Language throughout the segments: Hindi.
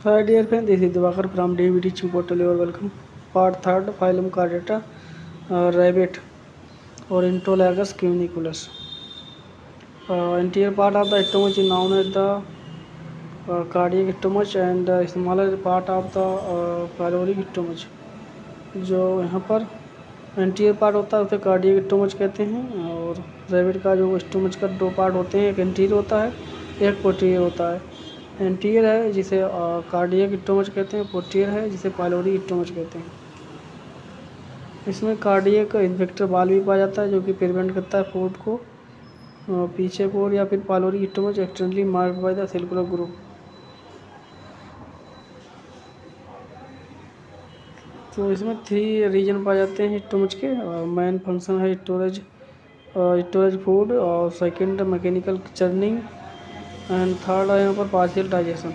Hi dear friend, this is Divakar from DVD Portal. You are welcome. Part third, phylum Chordata, rabbit or Entolagus cuniculus. Anterior part of the stomach is known as the cardiac stomach and the smaller part of the pyloric stomach. जो यहाँ पर एंटीरियर पार्ट होता है उसे कार्डियक स्टोमच कहते हैं। और रैबिट का जो स्टोमच का दो पार्ट होते हैं, एक एंटीरियर होता है, एक पोस्टीरियर होता है। एंटीरियर है जिसे कार्डियक स्टोमच कहते हैं, पोस्टीरियर है जिसे पाइलोरिक स्टोमच कहते हैं। इसमें कार्डियक इन्फेक्टर वाल भी पाया जाता है जो कि प्रिवेंट करता है फूड को पीछे को, या फिर pyloric stomach externally marked by the cellular group. तो इसमें 3 रीजन पाए जाते हैं स्टोमच के। मेन फंक्शन है स्टोरेज फूड, और second mechanical churning, and third है यहाँ पर पार्शियल डाइजेशन।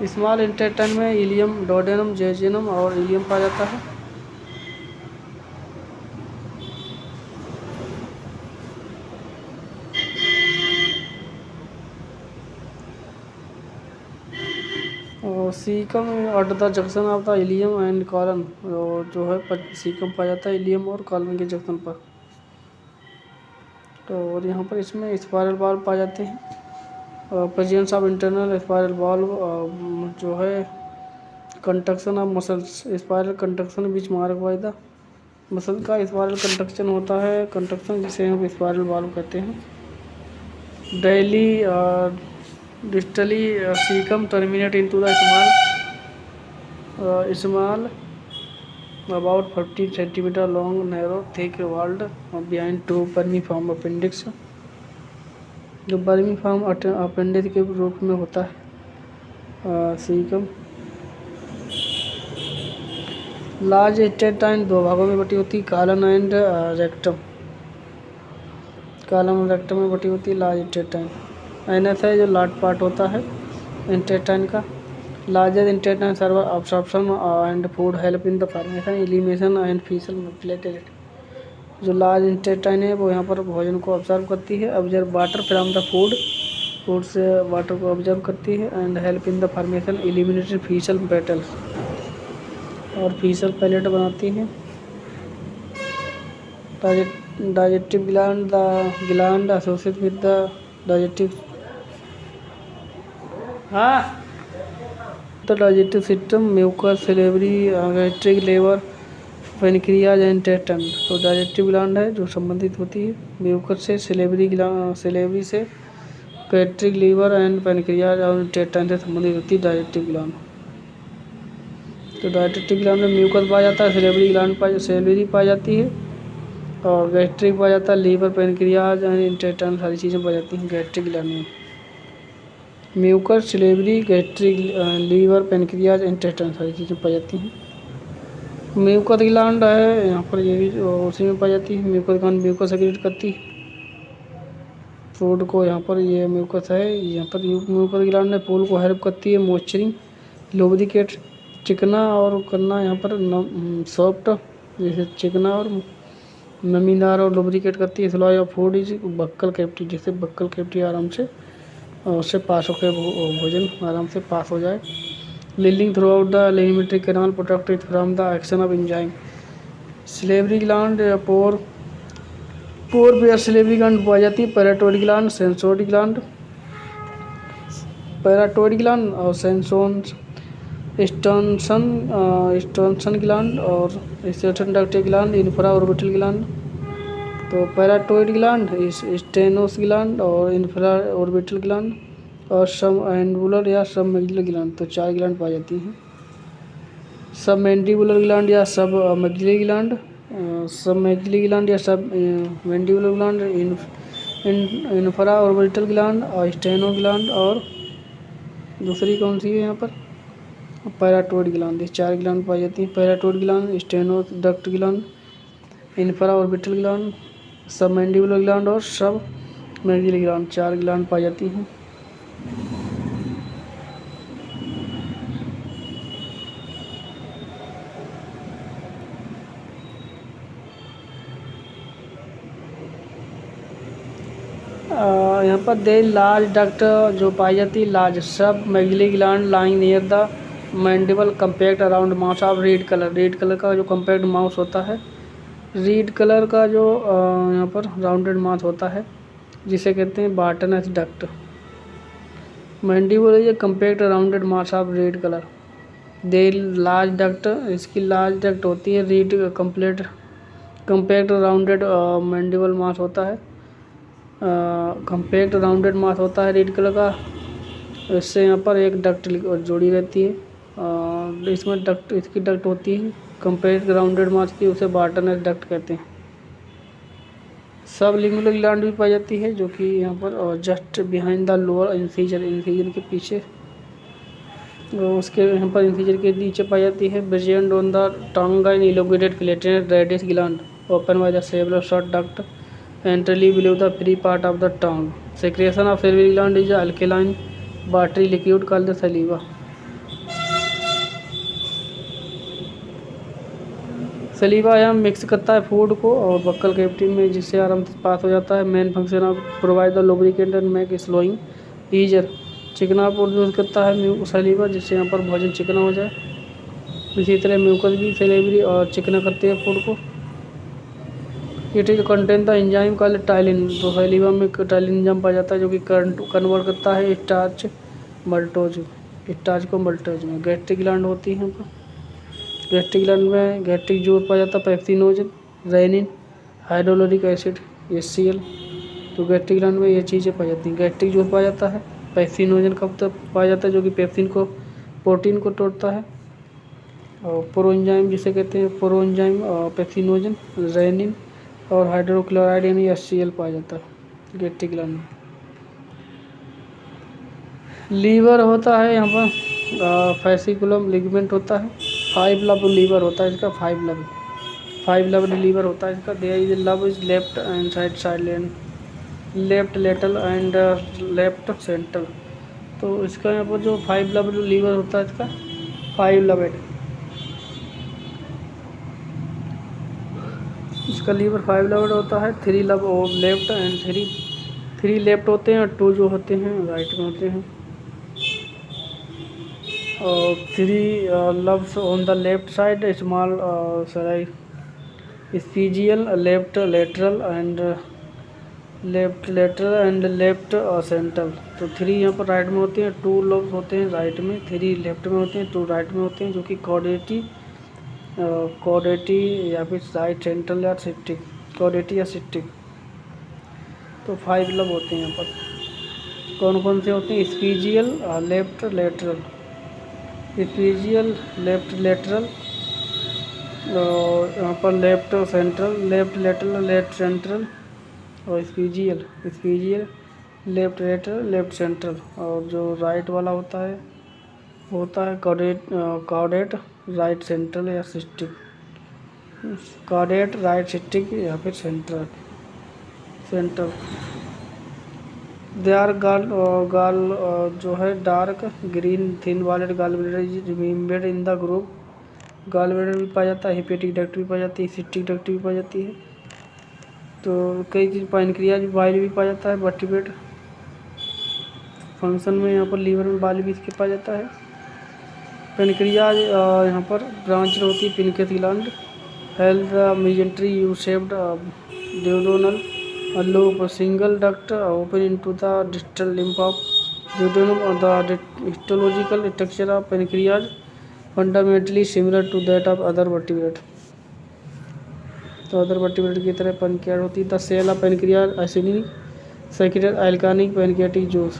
स्मॉल इंटेस्टाइन में इलियम, डोडेनम, जेजुनम और इलियम पाया जाता है। और caecum at the junction of the ilium and colon, जो है सीकम पाया जाता है इलियम और कॉलन के जंक्शन पर। तो और यहाँ पर इसमें स्पायरल वाल्व पाए जाते हैं। Presence of internal spiral valve जो है conduction of muscles, spiral conduction which mark by the muscle का स्पायरल कंडक्शन होता है, कंडक्शन जिसे हम स्पायरल वाल्व कहते हैं। Daily distally caecum terminate into the small about 40 centimeter long, narrow, thick walled behind two vermiform appendix, जो वर्मीफॉर्म अपेंडिक्स के रूप में होता है सीकम। लार्ज इंटेस्टाइन 2 भागों में बटी होती है, कॉलन एंड रेक्टम। कॉलम और रेक्टम में बटी होती है लार्ज इंटेस्टाइन। एनएस है जो लार्ज पार्ट होता है इंटेस्टाइन का। Larger intestine serve absorption and food help in the formation, elimination and faecal platelet. जो लार्ज इंटेस्टाइन है वो यहाँ पर भोजन को ऑब्जर्व करती है, observe water from the food से वाटर को ऑब्जर्व करती है, and help in the formation eliminated faecal pellets, और फीसल पैलेट बनाती है। Digestive gland, the gland associate with the digestive the digestive system, mucus, salivary, gastric, liver, pancreas and intestine. तो डाइजेस्टिव ग्लैंड है जो संबंधित होती है म्यूकस से, सिलेवरी से, गैस्ट्रिक, लीवर एंड पेनक्रियाज और इंटेस्टाइन से संबंधित होती है डाइजेस्टिव ग्लैंड। तो डाइजेस्टिव ग्लैंड में म्यूकस पाया जाता है, सिलेवरी पाई जाती है, और गैस्ट्रिक पाया जाता है, लीवर, पेनक्रियाज एंड इंटेस्टाइन सारी चीज़ें पाई जाती हैं गैस्ट्रिक ग्लैंड में। Mucus, salivary, gastric, liver, pancreas, intestine सारी चीज़ें पाई जाती हैं। म्यूकस ग्लैंड है यहाँ पर, ये भी उसी में पाई जाती है। म्यूकस ग्लैंड म्यूकस सेक्रेट करती है फूड को। यहाँ पर ये म्यूकस है, यहाँ पर म्यूकस ग्लैंड में फूड को हेल्प करती है मॉइस्चरिंग, लुब्रिकेट, चिकना और करना, यहाँ पर सॉफ्ट, जैसे चिकना और नमीदार, और लुब्रिकेट करती है। स्लॉय of food is buccal cavity, जैसे बक्कल कैविटी आराम से उससे पास होकर भोजन आराम से पास हो जाए। Leading through out the alimentary canal, protected from the action of enzyme. Salivary gland four pair salivary gland पाई जाती है। पैराटोइड ग्लैंड, सेंसोइड ग्लैंड, पैराटोइड ग्लैंड और स्टोनसन ग्लैंड और स्टेनोडक्टिक ग्लैंड, इंफ्रा ऑर्बिटल ग्लैंड। तो पैराटोइड ग्लैंड, स्टेनोस ग्लैंड और इंफ्रा ऑर्बिटल ग्लैंड, और सब एंडुलर या सब मैग्जिलर ग्लैंड। तो 4 ग्लैंड पाई जाती हैं। सब मैंडिबुलर ग्लैंड या सब मैग्जिलरी ग्लैंड, सब मैग्जिलरी ग्लैंड या सब mandibular gland, infraorbital gland और स्टेनो ग्लैंड, और दूसरी कौन सी है यहाँ पर पैराटोइड ग्लैंड। 4 ग्लैंड पाई जाती हैं। पैराटोइड ग्लैंड, स्टेनोडक्ट gland, infraorbital gland, submandibular gland और सब मैग्जिलरी ग्लैंड, 4 ग्लैंड पाई जाती हैं। यहाँ पर दे लार्ज डक्ट जो पाई जाती है, large submaxillary gland lying near the mandible compact around mouth of red colour का जो कम्पैक्ट माउथ होता है, रेड कलर का जो यहाँ पर राउंडेड माउथ होता है, जिसे कहते हैं Bartholin's duct. Mandible is compact rounded mouth of red colour. They large duct, इसकी लार्ज डक्ट होती है, red compact rounded mandible mouth होता है, कम्पैक्ट राउंडेड माउथ होता है रेड कलर का। इससे यहाँ पर एक डक्ट जोड़ी रहती है, इसमें डक्ट, इसकी डक्ट होती है कम्पैक्ट राउंडेड माउथ की, उसे बार्टनस डक्ट कहते हैं। सब लिंगुलर ग्लैंड भी पाई जाती है, जो कि यहाँ पर just behind the lower incisor के पीछे, उसके यहाँ पर इंसीजर के नीचे पाई जाती है। Present on the tongue and elongated filleted radius gland open by the several short duct entirely below the free part of the tongue. Secretion of salivary gland is alkaline watery liquid called the saliva. सलीवा यह मिक्स करता है फूड को और बक्कल कैविटी में, जिससे आराम से पास हो जाता है। Main function of provide the lubricant and make swallowing easier. चिकना प्रोड्यूस करता है सलीवा, जिससे यहाँ पर भोजन चिकना हो जाए। इसी तरह म्यूकस भी सलेवरी और चिकना करते हैं फूड को। It is contain the enzyme called ptyalin, तो सलीवा में टाइलिन एंजाइम पाया जाता है, जो कि कन्वर्ट करता है स्टार्च को मल्टोज में। गैस्ट्रिक ग्लैंड होती है यहाँ पर। गैस्ट्रिक ग्लैंड में गैस्ट्रिक जूस पाया जाता है, pepsinogen, rennin, hydrochloric acid, HCl। तो गैस्ट्रिक ग्लैंड में ये चीज़ें पाई जाती हैं। गैस्ट्रिक जूस पाया जाता है, पेप्सिनोजन कब तक पाया जाता है, जो कि पेप्सिन को, प्रोटीन को तोड़ता है। और प्रोएंजाइम जिसे कहते हैं, प्रोएंजाइम पेप्सिनोजन, रेनिन और हाइड्रोक्लोराइड यानी HCl पाया जाता है गैस्ट्रिक ग्लैंड में। लीवर होता है यहाँ पर, फैसिकुलम लिगमेंट होता है, 5 लब लीवर होता है इसका, 5 लब लीवर होता है इसका। देयर इज लब is left and side and left lateral and left central. तो इसका यहाँ पर जो 5 लब लीवर होता है इसका, 5 लबेड, इसका लीवर 5 लबेड होता है। 3 लब लेफ्ट एंड 3 लेफ्ट होते हैं और 2 जो होते हैं राइट में होते हैं। और 3 lobes on the left side, small Spigelian, left lateral and left central. तो 3 यहाँ पर राइट में होते हैं, 2 लब्स होते हैं राइट में, 3 लेफ्ट में होते हैं, 2 राइट में होते हैं, जो कि कॉडेटी या फिर राइट सेंट्रल या सिप्टिक, कॉडेटी या सिप्टिक। तो 5 लब होते हैं यहाँ पर। कौन कौन से होते हैं? स्पीजियल, लेफ्ट लेटरल, स्पीजियल, लेफ्ट लेटरल, और यहाँ पर left central, left lateral, left central, और स्पीजियल, लेफ्ट लेटरल, लेफ्ट सेंट्रल। और जो राइट वाला होता है कॉडेट राइट सेंट्रल या सिस्टिक, कॉडेट राइट सिस्टिक या फिर सेंट्रल। दे आर गाल जो है dark green thin wallet gall bladder is remembered in the group. Gall bladder भी पाया जाता है, हेपेटिक डक्ट भी पाई जाती है, सिस्टिक डक्ट भी पाई जाती है। तो कई चीज़ पैनक्रियाज बाइल भी पाया जाता है, वर्टिब्रेट फंक्शन में यहाँ पर लीवर में बाइल भी इसके पाया जाता है। पैनक्रियाज यहाँ पर ब्रांच होती है pancreas gland, health mesentery U shaped duodenal lobe, single duct open into the distal limb of duodenum. The histological structure of pancreas fundamentally similar to that of other vertebrate. तो अदर वर्टिब्रेट की तरह पैनक्रियाज होती है। The cell of pancreas acidic secreted अल्कानिक पैनक्रियाटिक जूस।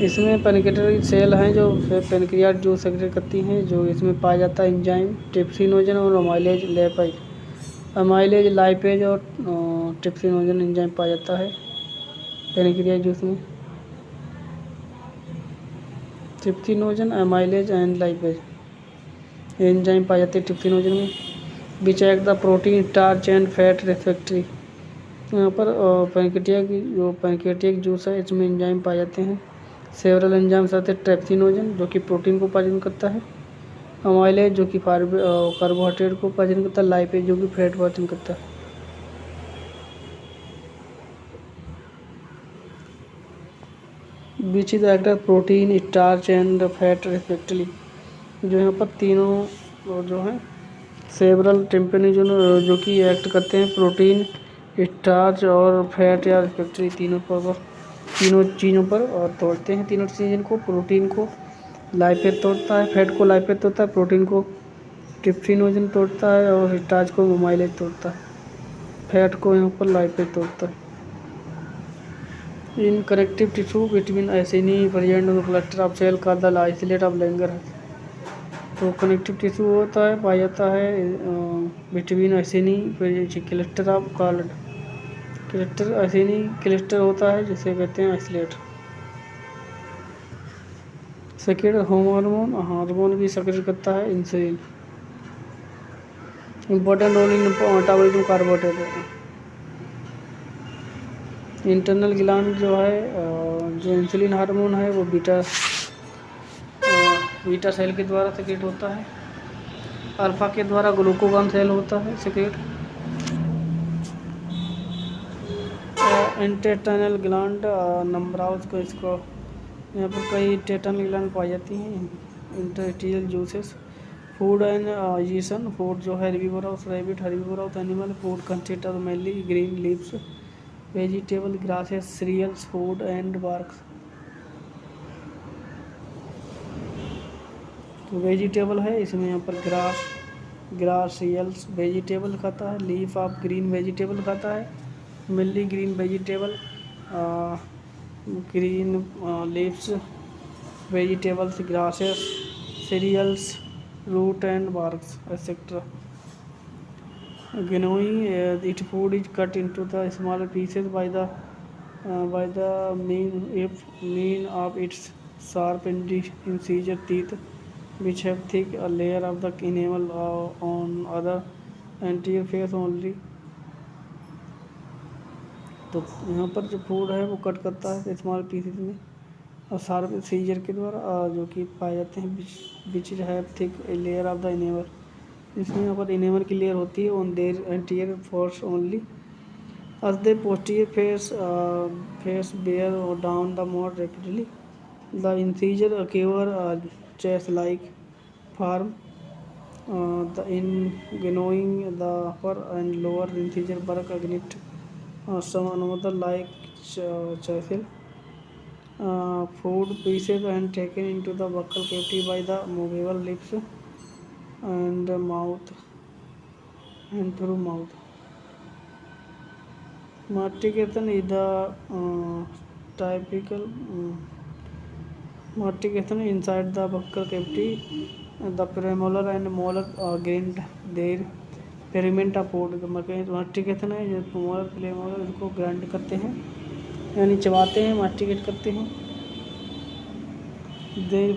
इसमें पैनक्रियाटिक सेल हैं जो पैनक्रियाट जूस सेक्रेट करती हैं, जो इसमें पाया जाता है एंजाइम ट्रिप्सिनोजन और अमाइलेज लाइपेज और ट्रिप्सिनोजन एंजाइम पाया जाता है पैनक्रियाटिक जूस में। Trypsinogen, amylase and lipase enzyme पाए जाते हैं ट्रिप्सिनोजन में। Which act the protein, starch and fat respectively. यहाँ पर पैनक्रियाटिक जूस है, इसमें एंजाइम पाए जाते हैं। सेवरल एंजाइम्स आते हैं, ट्रिप्सिनोजन जो कि प्रोटीन को पाचन करता है, अमाइलेज जो कि कार्बोहाइड्रेट को पाचन करता है, लाइपेज जो कि फैट पाचन करता है। Which is actor protein starch and fat respectively. जो यहाँ पर तीनों जो हैं सेवरल टिम्पनी जो कि एक्ट करते हैं प्रोटीन स्टार्च और फैट या रिस्पेक्टिवली तीनों चीज़ों पर और तोड़ते हैं तीनों चीज़ों को। प्रोटीन को लाइपेज तोड़ता है, फैट को लाइपेज तोड़ता है, प्रोटीन को ट्रिप्सिनोजन तोड़ता है और स्टार्च को माइलेज तोड़ता है, फैट को यहाँ पर लाइपेज तोड़ता है। In connective tissue between acini present on cluster of cell का द आइसोलेट ऑफ लैंगर है। तो कनेक्टिव टिश्यू होता है पाया जाता है between acini cluster of called cluster acini cluster होता है जिसे कहते हैं आइसोलेट। सेकेंड हार्मोन भी सक्रिय करता है insulin. Important role in metabolism carbohydrate. Internal gland जो है जो इंसुलिन हार्मोन है वो बीटा सेल के द्वारा सेक्रेट होता है। अल्फा के द्वारा ग्लूकोगॉन सेल होता है secrete. Intestinal gland number of इसको यहाँ पर कई इंटेस्टाइनल ग्लैंड पाई जाती हैं। Intestinal juices food and digestion. Food जो है herbivorous rabbit herbivorous animal food consist of mainly green leaves vegetable grasses cereals food and barks. तो वेजिटेबल है इसमें यहाँ पर ग्रास सीरियल्स वेजिटेबल खाता है, लीफ ऑफ ग्रीन वेजिटेबल खाता है, mainly green vegetable green leaves vegetables grasses cereals root and barks etcetera. Gnawing its food is cut into the smaller pieces by the mean of its sharp incisor teeth, which have thick a layer of the enamel on other anterior face only। तो यहाँ पर जो फूड है वो कट करता है स्मॉल पीसेस में और शार्प इंसिजर के द्वारा जो कि पाए जाते हैं which is have thick layer of the enamel. इसमें यहाँ पर इनेमल की लेयर होती है on their anterior force only as they posterior face bear down the more rapidly the incisor occur chest like form the in gnawing the upper and lower incisor work against some another like chisel food pieces and taken into the buccal cavity by the movable lips and mouth and through mouth। Mastication is the typical mastication inside the buccal cavity. The premolar and molar grind their पेरिमेंट ऑफ फूड। मास्टिकेशन है जो मोलर प्रेमोलर इसको ग्राइंड करते हैं यानी चबाते हैं मास्टिकेट करते हैं। They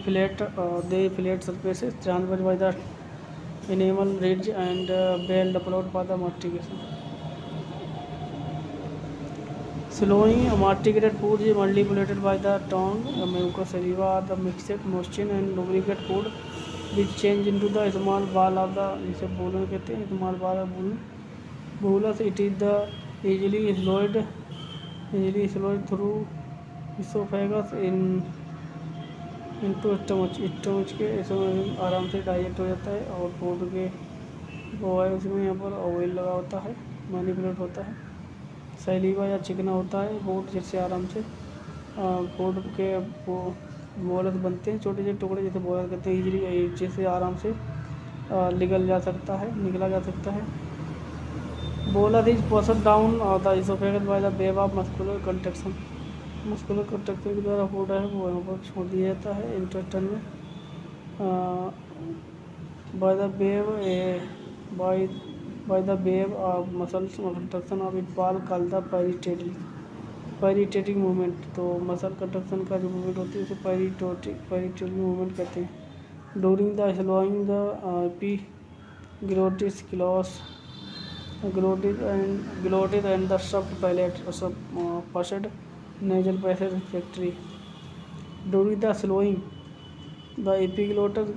flat surfaces transfer by the enamel ridge and bell upload for the mastication। Slowing masticated food is manipulated by the tongue, mucous saliva or the mixed motion and lubricate food which change into the small ball of the जिसे बोलन कहते हैं small ball of bolus। It is the easily swallowed through esophagus इनको स्टमच के इसमें आराम से डाइजेस्ट हो जाता है और फूड के वो है उसमें यहाँ पर ऑयल लगा होता है मैनिपुलेट होता है। सैलीवा या चिकना होता है फूड जिससे आराम से फूड के वो बोलस बनते हैं छोटे छोटे टुकड़े जैसे बोलस कहते हैं इजीली जिससे आराम से निकला जा सकता है। Bolus is pushed down the oesophagus bye the wave of muscular contraction के द्वारा फूड है वो यहाँ पर छोड़ दिया जाता है इंटेस्टाइन में by the wave of muscles contraction of it ball called the peristaltic movement. तो मसल कंट्रक्शन का जो मूवमेंट होती है उसे पेरिस्टेटिक मूवमेंट कहते हैं। During the swallowing the epiglottis glottis and the soft palate passed nasal passage factory। During the slowing, the epiglottis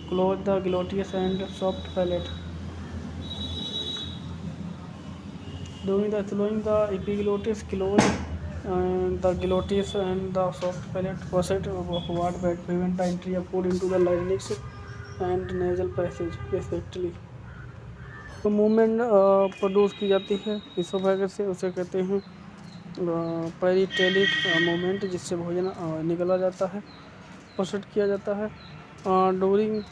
close the glottis and soft palate। During the slowing, the epiglottis close and the glottis and the soft palate facet of upward that prevent the entry of food into the larynx and nasal passage respectively. तो मूवमेंट प्रोड्यूस की जाती है इसोफेगस से, उसे कहते हैं पेरिटेलिक मूवमेंट, जिससे भोजन निकला जाता है, प्रोसेस किया जाता है डूरिंग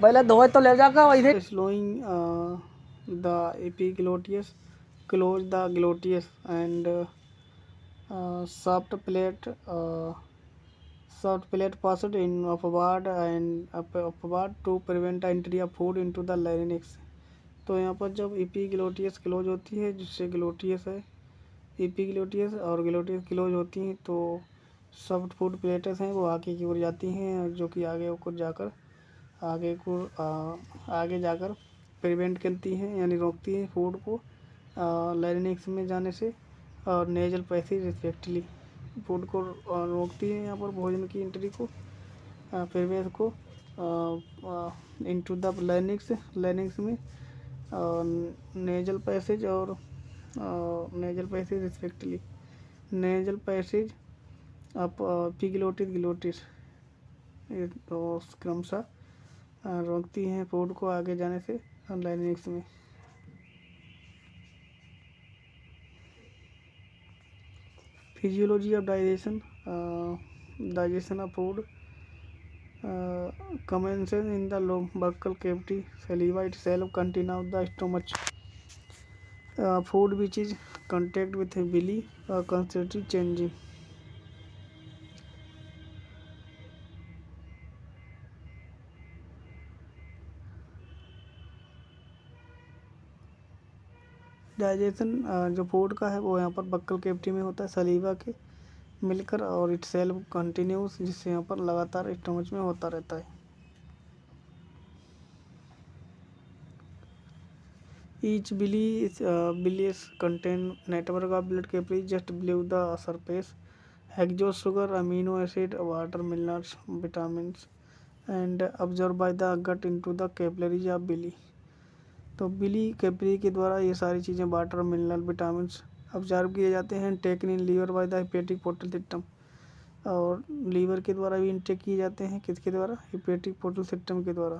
पहले धोए तो ले जाकर वैसे swallowing the epiglottis close the glottis and soft plate soft plate passed in upward and upward to prevent entry of food into the larynx। तो यहाँ पर जब एपीग्लोटियस क्लोज होती है, जिससे ग्लोटियस है, एपीग्लोटियस और ग्लोटियस क्लोज होती हैं, तो सॉफ्ट फूड प्लेट्स हैं वो आगे की ओर जाती हैं, जो कि आगे जाकर प्रिवेंट करती हैं यानी रोकती हैं फूड को लाइनिक्स में जाने से, और नेजल पैसेज रिस्पेक्टली फूड को रोकती है यहाँ पर भोजन की एंट्री को, प्रवेश को इनटू द लाइनिक्स में नेजल पैसेज और nasal passage respectively. Nasal passage up epiglottis glottis तो क्रमशः रोकती हैं फूड को आगे जाने से लाइनिक्स में। Physiology of digestion of food commences in the buccal cavity, saliva itself contain of the stomach, food which is contact with belly constantly changing। Digestion जो फूड का है वो यहाँ पर बक्कल केविटी में होता है, सलीवा के मिलकर, और इट सेल्फ कंटिन्यूस, जिससे यहाँ पर लगातार स्टमच में होता रहता है। Each villus contain network of blood capillaries just below the surface, exhaust sugar, amino acid, water, minerals, vitamins and observe by the gut into the capillaries of villi. तो बिली कैपिलरी के द्वारा ये सारी चीज़ें वाटर, मिनरल, विटामिन्स ऑब्जर्व किए जाते हैं, taken in liver by the hepatic portal system, और लीवर के द्वारा भी इनटेक किए जाते हैं, किसके द्वारा, हेपेटिक पोर्टल सिस्टम के द्वारा।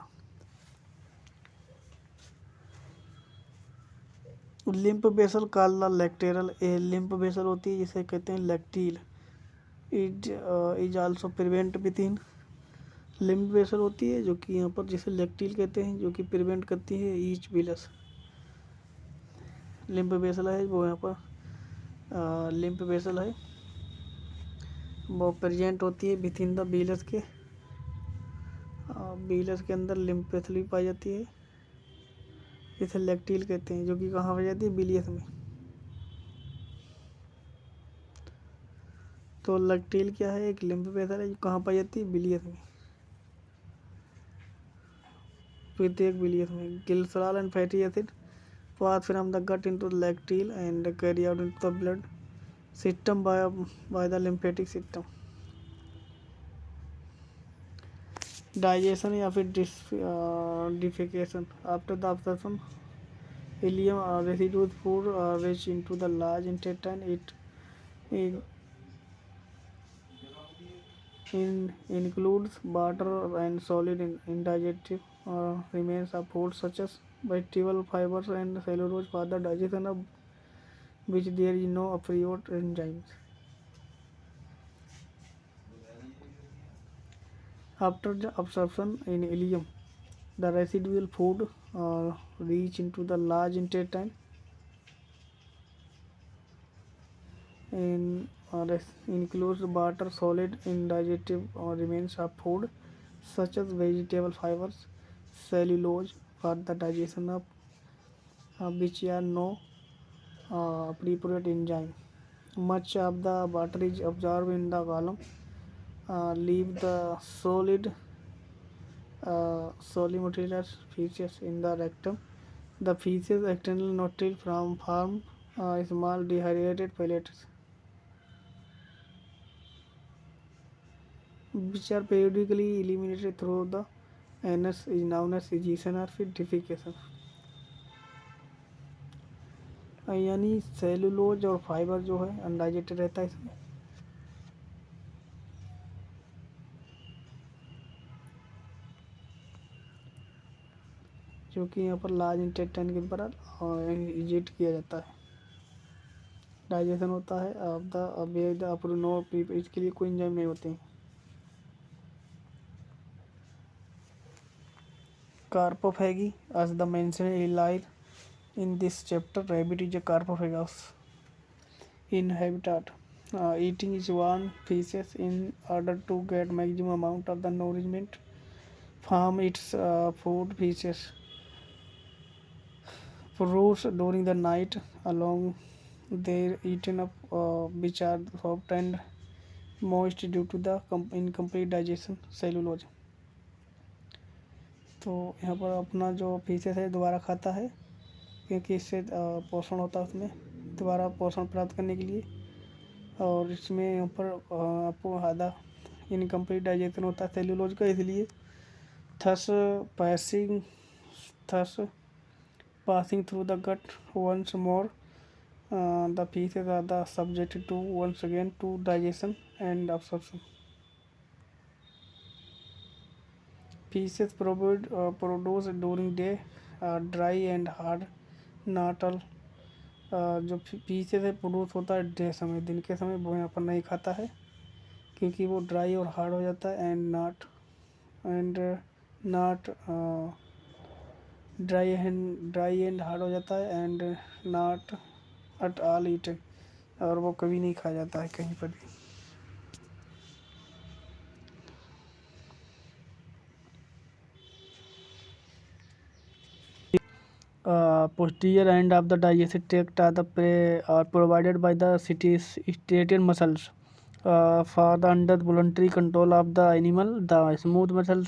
Lymph vessel called the lacteal, a lymph vessel होती है जिसे कहते हैं lacteal, is also present within. Lymph vessel होती है जो कि यहाँ पर जिसे लैक्टील कहते हैं, जो कि प्रिवेंट करती है ईच बिलस। लिम्फ बेसल है वो यहाँ पर लिम्फ बेसल है वो प्रेजेंट होती है विद इन द बीलस के, बीलस के अंदर लिम्फ बेसल भी पाई जाती है, इसे लैक्टील कहते हैं, जो कि कहाँ पाई जाती है, बिलियस में। तो लैक्टील क्या है, एक लिम्फ बेसल है जो कहाँ पाई जाती है, बिलियस में, प्रत्येक बिलियस में। Glycerol and fatty acid pass from the gut into the lacteal and carry out into the blood system by the lymphatic system। Digestion या फिर defecation after the absorption ileum residual food reach into the large intestine, it includes water and solid indigestive remains of food such as vegetable fibers and cellulose for the digestion of which there is no appropriate enzymes। After the absorption in ileum, the residual food reach into the large intestine and includes water, solid indigestive remains of food such as vegetable fibers, cellulose for the digestion of which are no appropriate enzyme। Much of the water is absorbed in the column, leave the solid solimitous feces in the rectum। The feces external notile form small dehydrated pellets which are periodically eliminated through the anus, is known as ejection or defecation। यानी सेलुलोज और फाइबर जो है अनडाइजेटेड रहता है इसमें। क्योंकि यहाँ पर लार्ज इंटेस्टाइन के द्वारा इजेक्ट किया जाता है, डाइजेशन होता है ऑफ द अवेद अप्रोनो, इसके लिए कोई एंजाइम नहीं होते हैं। कार्पोफेगी as the mentioned earlier in this chapter, rabbit is a carpophagus in habitat. Eating is one species in order to get maximum amount of the nourishment from its food. Fishes roots during the night along their eaten up, which are soft and moist due to the incomplete digestion cellulose. तो यहाँ पर अपना जो फिशेस है दोबारा खाता है, क्योंकि इससे पोषण होता है उसमें, दोबारा पोषण प्राप्त करने के लिए। और इसमें यहाँ पर आपको आधा इनकम्प्लीट डाइजेशन होता है सेल्यूलोज का, इसलिए thus passing through the gut once more the fishes are the subjected to once again to digestion and absorption. Fishes produce during day dry and hard, not all। जो फिशेस है प्रोड्यूस होता है डे समय, दिन के समय, वो यहाँ पर नहीं खाता है क्योंकि वो ड्राई और हार्ड हो जाता है। नॉट ड्राई एंड हार्ड हो जाता है and not at all eaten, और वो कभी नहीं खाया जाता है कहीं पर भी। Posterior end of the digestive tract are provided by the striatal muscles for the under voluntary control of the animal. The smooth muscles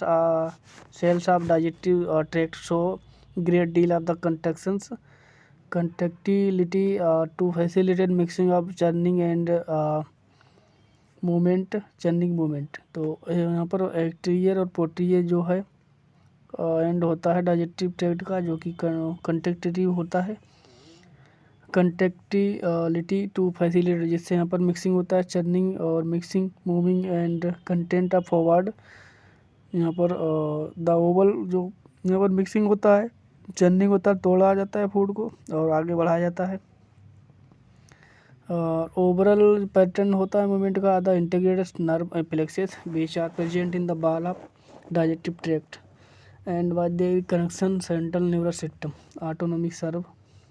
cells of digestive tract show great deal of the contractility to facilitate mixing of churning and churning movement। तो यहाँ पर एक्सटीरियर और पोस्टीरियर जो है एंड होता है डाइजेस्टिव ट्रैक्ट का, जो कि कंटेक्टिव होता है, कंटेक्टिलिटी टू फैसिलिटेट, जिससे यहाँ पर मिक्सिंग होता है, चर्निंग और mixing, moving and content of forward. यहाँ पर द ओवल जो यहाँ पर मिक्सिंग होता है, चर्निंग होता है, तोड़ा जाता है फूड को और आगे बढ़ाया जाता है। ओवरऑल पैटर्न होता है मूवमेंट का, the integrated nerve plexuses which are present in the wall of digestive tract and by their connection central nervous system autonomic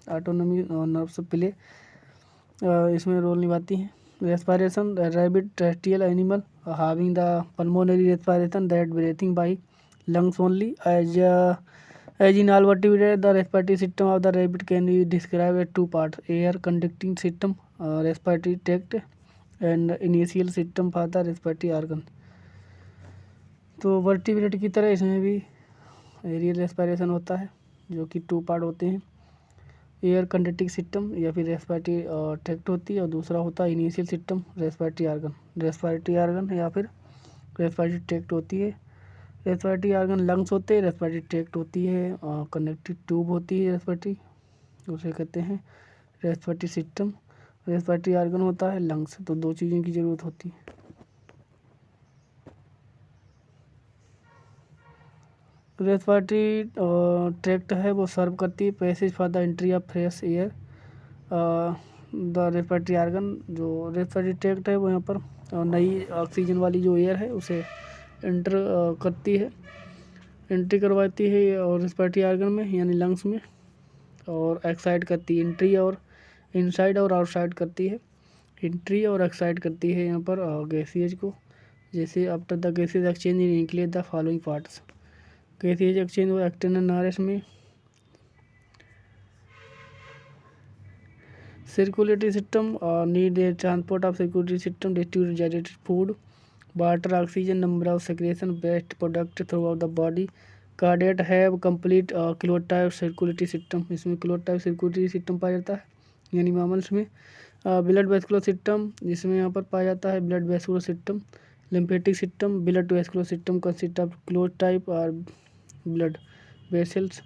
nerves play इसमें रोल निभाती हैं। Respiration, rabbit terrestrial animal having the pulmonary respiration that breathing by lungs only as in all vertebrate. The respiratory system of the rabbit can be describe as two parts, air conducting system respiratory tract and initial system for the respiratory organ. तो वर्टिब्रेट की तरह इसमें भी एरियल रेस्पिरेशन होता है, जो कि टू पार्ट होते हैं, एयर कंडक्टिंग सिस्टम या फिर रेस्पिरेटरी ट्रैक्ट होती है, और दूसरा होता है इनिशियल सिस्टम रेस्पिरेटरी ऑर्गन या फिर रेस्पिरेटरी ट्रैक्ट होती है। रेस्पिरेटरी ऑर्गन लंग्स होते हैं, रेस्पिरेटरी ट्रैक्ट होती है, कनेक्टिव ट्यूब होती है रेस्पिरेटरी, उसे कहते हैं रेस्पिरेटरी सिस्टम। रेस्पिरेटरी ऑर्गन होता है लंग्स, तो दो चीज़ों की ज़रूरत होती है। रेस्पिरेटरी ट्रैक्ट है वो सर्व करती है passage for the entry of fresh air. The respiratory organ जो रेस्पिरेटरी ट्रैक्ट है वो यहाँ पर नई ऑक्सीजन वाली जो एयर है उसे एंटर करती है, एंट्री करवाती है और रेस्पिरेटरी ऑर्गन में यानी लंग्स में, और एक्साइड करती है, एंट्री और इनसाइड और आउटसाइड करती है, एंट्री और एक्साइड करती है यहाँ पर गैसेज को। जैसे after the gases exchange in include the following parts. Gases exchange वो एक्सटर्नल नारेस में, circulatory system need a transport of circulatory system distribute digested food, water, oxygen, number of secretion, waste product through out the body. Chordate have complete close type circulatory system, इसमें क्लोज टाइप सर्कुलेटरी सिस्टम पाया जाता है यानी मामल्स में। ब्लड वेस्कुलर सिस्टम, जिसमें यहाँ पर पाया जाता है blood vascular system. Lymphatic system, blood vascular system consist of close type और ब्लड वेसल्स।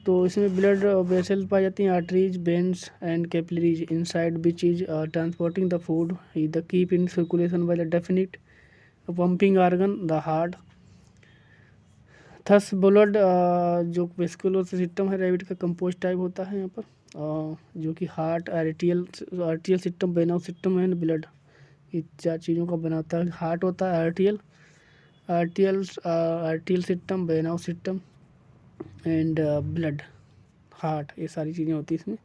तो इसमें ब्लड वेसल पाई जाती हैं, arteries, veins and capillaries inside which is transporting the food the keep in circulation by the definite pumping organ the heart. Thus blood जो वेस्कुलर सिस्टम है रैबिट का कंपोज टाइप होता है यहाँ पर, जो कि heart, arterial system, venous system and blood, ये 4 चीज़ों का बनाता है। हार्ट होता है आर्टियल system, venous system and blood, heart, ये सारी चीज़ें होती हैं इसमें।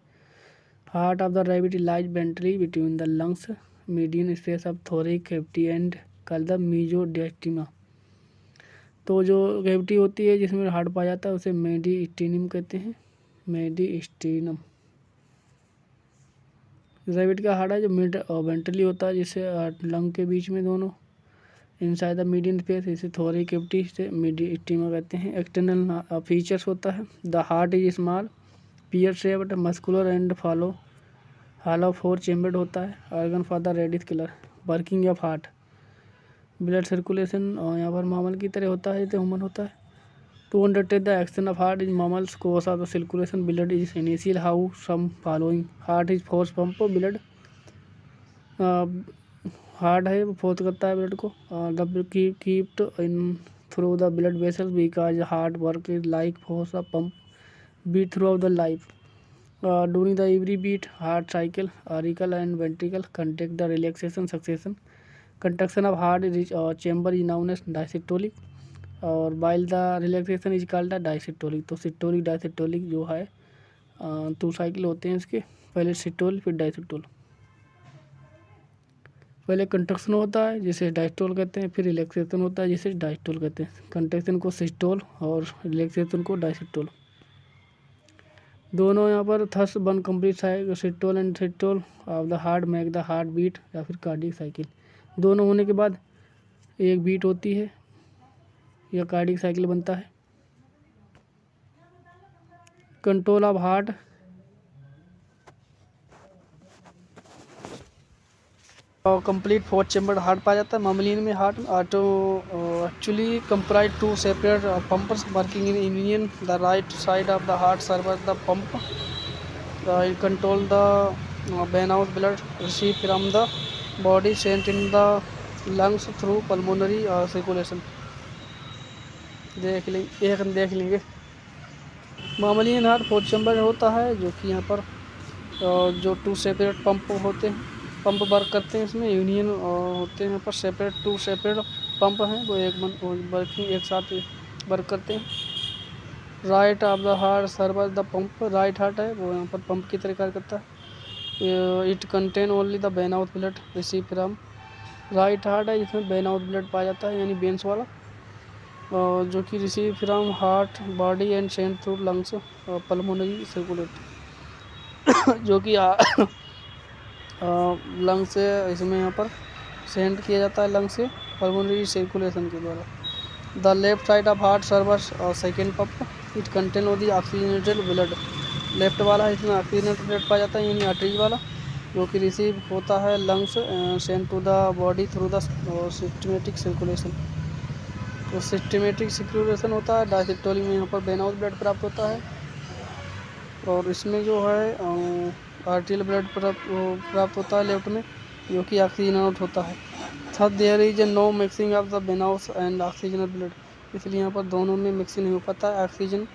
Heart of the rabbit lies ventrally between the lungs, median space of थोरिक कैविटी एंड कॉल्ड द मेसोडिस्टिमा। तो जो कैविटी होती है जिसमें हार्ट पाया जाता है उसे मेडिस्टीनियम कहते हैं, मेडिस्टीनम। रैबिट का हार्ट है जो मिड वेंट्रली होता है, जिससे लंग के बीच में दोनों, इनसाइड द मीडियन स्पेस, इसे थोरिक कैविटी से मेडिस्टीमा कहते हैं। एक्सटर्नल फीचर्स होता है, the heart is small, pear shaped, muscular and hollow 4 chambered होता है। Organ for the reddish colour, working of heart, blood circulation और यहाँ पर मामल की तरह होता है, तो ह्यूमन होता है। To undertake the action of heart in mammals course of the circulation blood is initial how some following, heart is force pump blood, heart है वो फोर्स करता है ब्लड को, the keeped in through the blood vessels because heart work is like force of pump beat through out the life. During the every beat, heart cycle, auricle and ventricle contact the relaxation succession. Contraction of heart chamber is known as diastolic, और while the relaxation is called the diastolic। तो सिस्टोलिक डायसिस्टोलिक जो है 2 साइकिल होते हैं इसके, पहले सिस्टोल फिर डायसिस्टोल। पहले कंट्रक्शन होता है जिसे डायस्टोल कहते हैं, फिर रिलैक्सेशन होता है जिसे डायस्टोल कहते हैं। कंट्रक्शन को सिस्टोल और रिलैक्सेशन को डायसिस्टोल। दोनों यहाँ पर thus one complete systole and systole of the heart make the heart beat या फिर कार्डियक साइकिल। दोनों होने के बाद एक बीट होती है या कार्डियक साइकिल बनता है। कंट्रोल ऑफ हार्ट, और कंप्लीट 4 चेम्बर्ड हार्ट पाया जाता है मामलिन में। Heart auto actually comprise 2 separate Pampers working in union, the right side of the heart serves the pump, it control the venous blood received from the body sent in the lungs through pulmonary circulation। देख लेंगे मामलिन हार्ट 4 चेम्बर होता है, जो कि यहाँ पर जो 2 सेपरेट पंप होते हैं, पंप वर्क करते हैं इसमें, यूनियन होते हैं यहाँ पर सेपरेट 2 सेपरेट पंप हैं, वो वर्किंग एक साथ वर्क करते हैं। Right of the heart serve the pump, right heart है वो यहाँ पर पंप की तरह कार्य करता है। It contain only the venous blood receive from, right heart है जिसमें वेनस ब्लड पाया जाता है यानी वेन्स वाला, जो कि receive from heart body and send through lungs pulmonary circulate, जो कि लंग से इसमें यहाँ पर सेंड किया जाता है, लंग से पल्मोनरी सर्कुलेशन के द्वारा। The left side of heart servers second pump, it contain only oxygenated blood, left वाला है इसमें ऑक्सीजनेटेड ब्लड पाया जाता है यानी आर्टरीज वाला, जो कि रिसीव होता है lungs send to the body through the systematic circulation. तो सिस्टमेटिक सर्कुलेशन होता है डायसिस्टोलिक में, यहाँ पर वेनस ब्लड प्राप्त होता है, और इसमें जो है आर्टियल ब्लड प्राप्त होता है लेफ्ट में, जो कि ऑक्सीजन आउट होता है। Third there is no mixing of the venous and oxygen blood, इसलिए यहाँ पर दोनों में मिक्सिंग नहीं हो पाता है, oxygen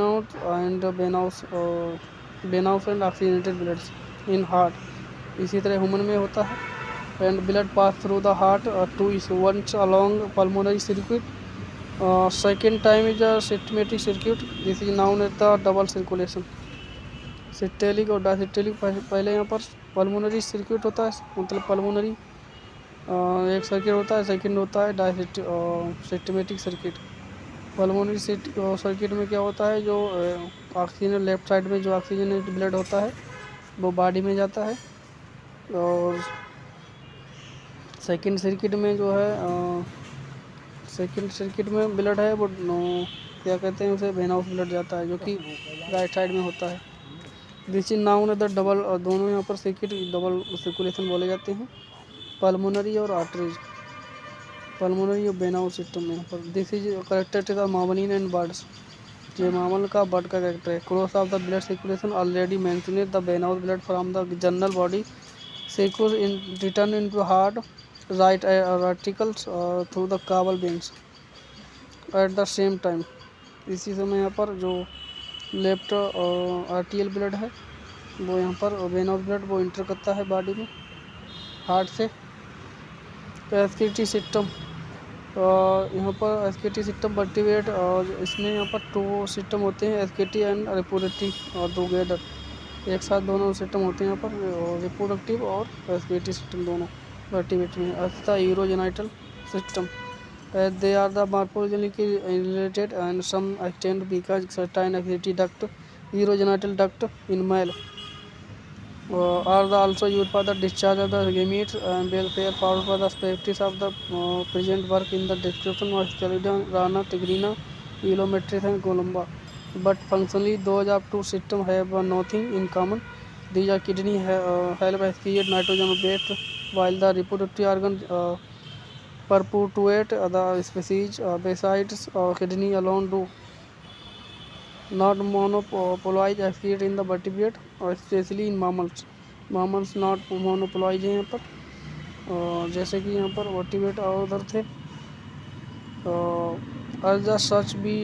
out and venous and oxygenated blood in heart. इसी तरह ह्यूमन में होता है। And blood pass through the heart twice once along pulmonary circuit, second time is a systematic circuit, this is known as the double circulation. Systolic और डायसिस्टेलिक, पहले यहाँ पर पल्मोनरी सर्किट होता है, मतलब पल्मोनरी एक सर्किट होता है, सेकंड होता है सिस्टमेटिक सर्किट। पल्मोनरी सर्किट में क्या होता है, जो ऑक्सीजन लेफ्ट साइड में जो ऑक्सीजनेटेड ब्लड होता है वो बॉडी में जाता है, और सेकंड सर्किट में जो है सेकंड सर्किट में ब्लड है वो क्या कहते हैं उसे, वेनस ब्लड जाता है, जो कि राइट साइड में होता है। This is noun the double, दोनों यहाँ पर सर्किट डबल सर्कुलेशन बोले जाते हैं, पल्मोनरी और आर्टरीज, पल्मोनरी और वेनस सिस्टम में। यहाँ पर this is corrected the mammalian and birds. ये मामल का बर्ड का कैरेक्टर है। Cross of the blood circulation already mentioned the venous blood from the general body circles in return into heart right articles through the caval veins at the same time। इसी समय यहाँ पर जो लेफ्ट आर्टियल ब्लड है वो यहाँ पर वेन ऑफ ब्लड वो इंटर करता है बॉडी में हार्ट से। एस्केटी सिस्टम यहाँ पर एस्केटी सिस्टम वर्टिब्रेट और इसमें यहाँ पर 2 सिस्टम होते हैं, एस्केटी एंड रिप्रोडक्टिव और टुगेदर एक साथ दोनों सिस्टम होते हैं यहाँ पर, रिप्रोडक्टिव और एस्केटी सिस्टम दोनों वर्टिब्रेट में। अतः urogenital system they are the morphologically related and some extent because certain activity duct urogenital duct in male are the also used for the discharge of the gametes and welfare forward for the practice of the present work in the description of Chalidon, Rana, Tigrina, Elometris and Columba, but functionally those of 2 systems have nothing in common. These are kidney help excrete nitrogen based while the reproductive organ perpetuate the species. Besides, kidney alone do not monopolize excrete in the vertebrate, especially in mammals. Mammals not monopolize हैं यहाँ पर, जैसे कि यहाँ पर vertebrate उधर थे। As the such be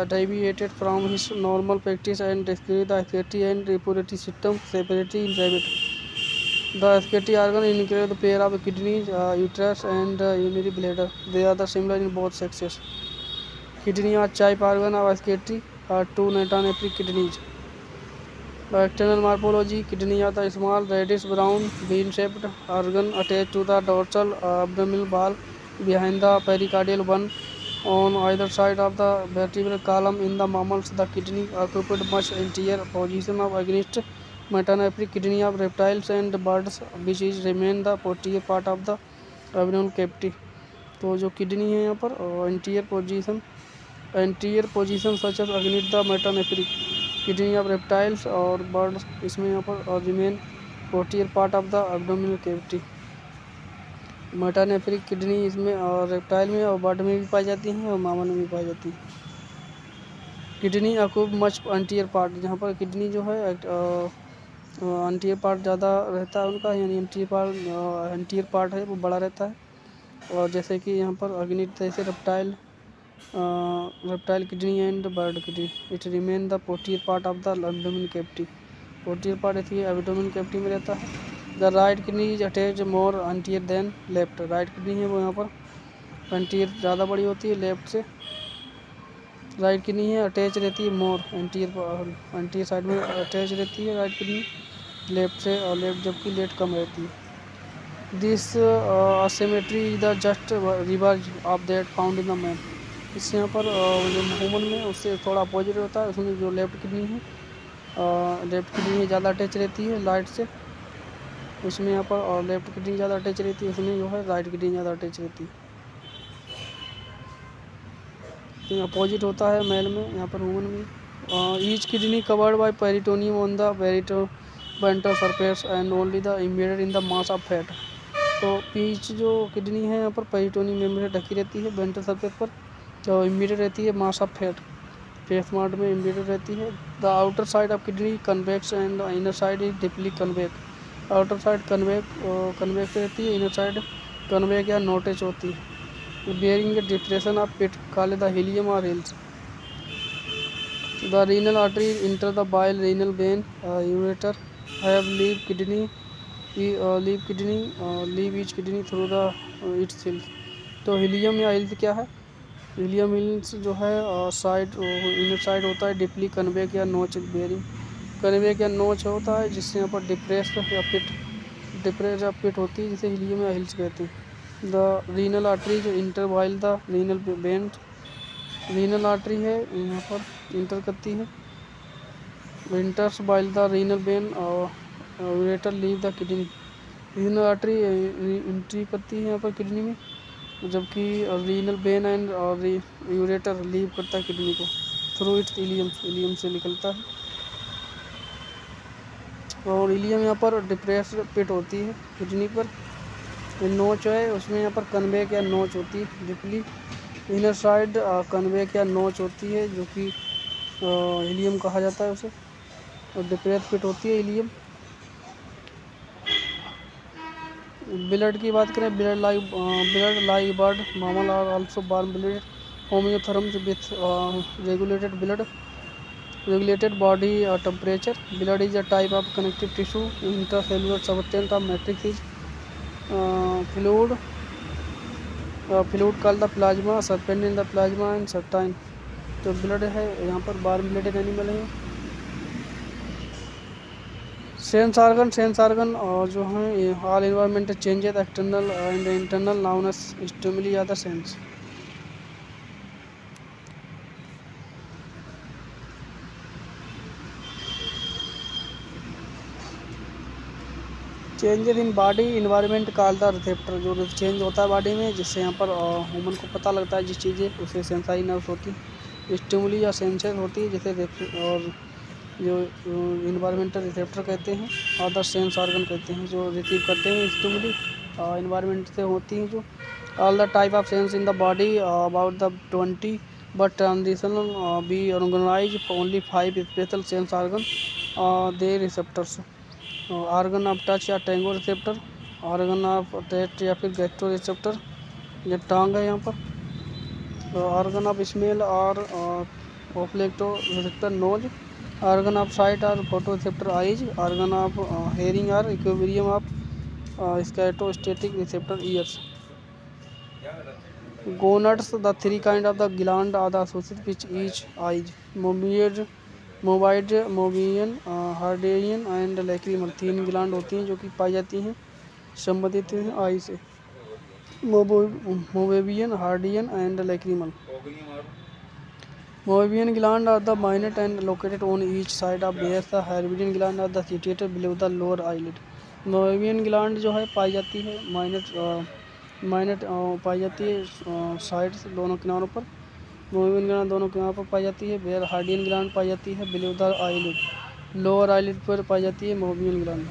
deviated from his normal practice and describe the excretory and reproductive system separately in rabbit. The excretory organ include the pair of kidneys, uterus and urinary bladder. They are the similar in both sexes. Kidney are type organ of excretory are 2 non-apical kidneys. External morphology: kidney are the small reddish brown bean-shaped organ attached to the dorsal abdominal wall behind the pericardial one on either side of the vertebral column. In the mammals, the kidney occupied much anterior position of against metanapic kidney of reptiles and birds, which is remain the posterior part of the abdominal cavity। तो जो किडनी है यहाँ पर एंटीरियर पोजीशन सच एज अग्निट the metanephric kidney of reptiles और बर्ड्स, इसमें यहाँ पर remain posterior part of the abdominal cavity. Metanephric kidney इसमें और रेप्टाइल में और बर्ड में भी पाई जाती हैं और मामल में भी पाई जाती है। किडनी अकुप मच एंटीरियर पार्ट, जहाँ पर किडनी जो है एंटीरियर पार्ट ज़्यादा रहता है उनका, यानी एंटीरियर पार्ट है वो बड़ा रहता है। और जैसे कि यहाँ पर अग्निट जैसे reptile kidney and bird kidney, it remain the posterior part of the abdominal cavity. Posterior part इसलिए एब्डोमिनल कैविटी में रहता है। The right kidney is attach more anterior than left. Right kidney है वो यहाँ पर एंटीरियर ज़्यादा बड़ी होती है लेफ्ट से। राइट किडनी है अटैच रहती है मोर एंटीरियर साइड में अटैच रहती है राइट किडनी लेफ्ट से, और लेफ्ट जबकि लेट कम रहती है। This asymmetry is the just reverse of that found in the man. इससे यहाँ पर जो ह्यूमन में उससे थोड़ा अपोजिट होता है। उसमें जो लेफ्ट किडनी है ज़्यादा अटैच रहती है राइट से, उसमें यहाँ पर और लेफ्ट किडनी ज़्यादा अटैच रहती है, उसमें जो है राइट किडनी ज़्यादा अटैच रहती है। तो अपोजिट होता है मेल में, यहाँ पर ह्यूमन में। Each kidney covered by peritoneum on the ventral surface and only the embedded in the mass of fat. तो ईच जो किडनी है यहाँ पर पेरिटोनियम मेम्ब्रेन से ढकी रहती है वेंट्रल सरफेस पर, तो इम्बेडेड रहती है मास ऑफ फैट, फेस मार्ट में इम्बेडेड रहती है। The outer side of kidney convex and the inner side is deeply convex. Outer side convex रहती है, इनर साइड कन्वेक या नोटेच होती है। Bearing a depression of pit call the hilum और hilus. The renal artery enter the while renal vein ureter have leave each kidney through the its hilus. तो हिलियम या हिल्स क्या है? हिलियम हिल्स जो है साइड इनर साइड होता है डीपली कन्वेक या नोच बेयरिंग कन्वेक या नोच होता है, जिससे यहाँ पर डिप्रेस या पिट होती है, जिसे हिलियम या हिल्स कहते हैं। द रीनल आर्टरी जो enter while the renal vein, renal artery है यहाँ पर इंटर करती है, enters while the renal vein और ureter leave the kidney. Renal artery entry करती है यहाँ पर किडनी में, जबकि रीनल वेन एंड और यूरेटर लीव करता है किडनी को थ्रू इट्स इलियम से निकलता है। और इलियम यहाँ पर डिप्रेस पिट होती है किडनी पर। नोच है उसमें यहाँ पर कन्वेक या नोच होती है डीपली, इनर साइड कन्वेक या नोच होती है, जो कि हीलियम कहा जाता है उसे। और डिप्रेस पिट होती है हीलियम। ब्लड की बात करें, blood like bird mammal are also warm blood homeotherms with regulated body temperature. Blood is a type of connective tissue. Intracellular substance of matrix is fluid called the plasma, suspended in the plasma and certain. तो ब्लड है यहाँ पर वार्म ब्लडेड एनिमल है। सेंस आर्गन और जो है all environmental changes external and internal known as stimuli are the sense. Changes in body environment call the receptor, जो चेंज होता है बॉडी में जिससे यहाँ पर ह्यूमन को पता लगता है जिस चीज़ें, उसे सेंसरी नर्व्स होती है। स्टिमुली या सेंसर होती है जैसे और जो इन्वायरमेंटल रिसेप्टर कहते हैं, अदर सेंस ऑर्गन कहते हैं जो रिसीव करते हैं स्टिमुली इन्वायरमेंट से होती हैं। जो all the type of sense in the body about the 20 but transitional be organize only 5 special sense organ they receptors. Organ of touch या टेंगो रिसेप्टर, ऑर्गन ऑफ टेस्ट या फिर गैस्ट्रो रिसेप्टर, ये टांग है यहाँ पर। ऑर्गन ऑफ स्मेल और olfacto receptor nose, organ of sight और photo receptor eyes, organ of hearing और इक्विलिब्रियम ऑफ स्कैटोस्टेटिक receptor ears. Gonads, the 3 kind of the gland are the associated with each eyes, meibomian, Harderian and lacrimal. 3 gland होती हैं जो कि पाई जाती हैं संबंधित हैं आई से, meibomian, Harderian and lacrimal. Moebian gland are the minute and located on each side of where the Herbarian gland are the situated below the lower eyelid। Moebian gland जो है पाई जाती है माइनट पाई जाती है साइड दोनों किनारों पर। Moebian gland दोनों किनारों पर पाई जाती है। where Hardian gland पाई जाती है below the eyelid, lower eyelid पर पाई जाती है Moebian gland।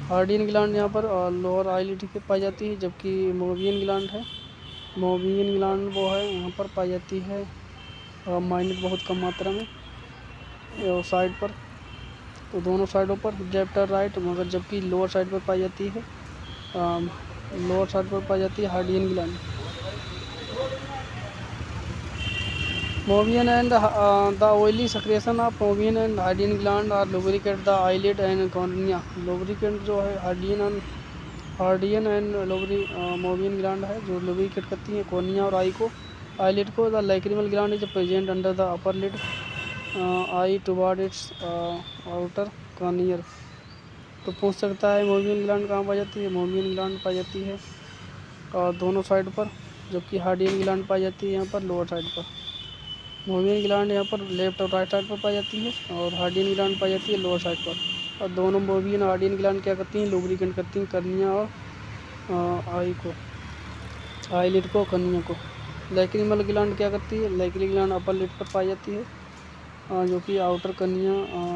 हार्डियन ग्लैंड यहाँ पर लोअर आईलिड पे पाई जाती है, जबकि मोबियन ग्लैंड है, मोबियन ग्लैंड वो है यहाँ पर पाई जाती है माइनट बहुत कम मात्रा में साइड पर, तो दोनों साइडों पर लेफ्ट और राइट, मगर जबकि लोअर साइड पर पाई जाती है लोअर साइड पर पाई जाती है Harderian gland. Meibomian and the oily secretion of meibomian and Harderian gland are lubricate the eyelid and cornea. Lubricant जो है हार्डियन एंड मोबियन ग्लैंड है जो लुब्रिकेट करती है कॉर्निया और आई को, आईलिड को। The lacrimal gland is present under the upper lid eye toward its outer corner. तो पूछ सकता है मोबियन ग्लैंड कहाँ पाई जाती है। मोबियन ग्लैंड पाई जाती है दोनों साइड पर, जबकि हार्डियन ग्लैंड पाई जाती है यहाँ पर लोअर साइड पर। मोबियन ग्लैंड यहाँ पर लेफ्ट और राइट साइड पर पाई जाती है और हार्डियन ग्लैंड पाई जाती है लोअर साइड पर। और दोनों मोबियन और हार्डियन ग्लैंड क्या करती हैं, लुब्रिकेंट करती हैं कॉर्निया और आई को, आईलिड को, कॉर्निया को। लैक्रिमल ग्लैंड क्या करती है, लैक्रिमल ग्लैंड अपर लिड पर पाई जाती है जो कि outer cornea,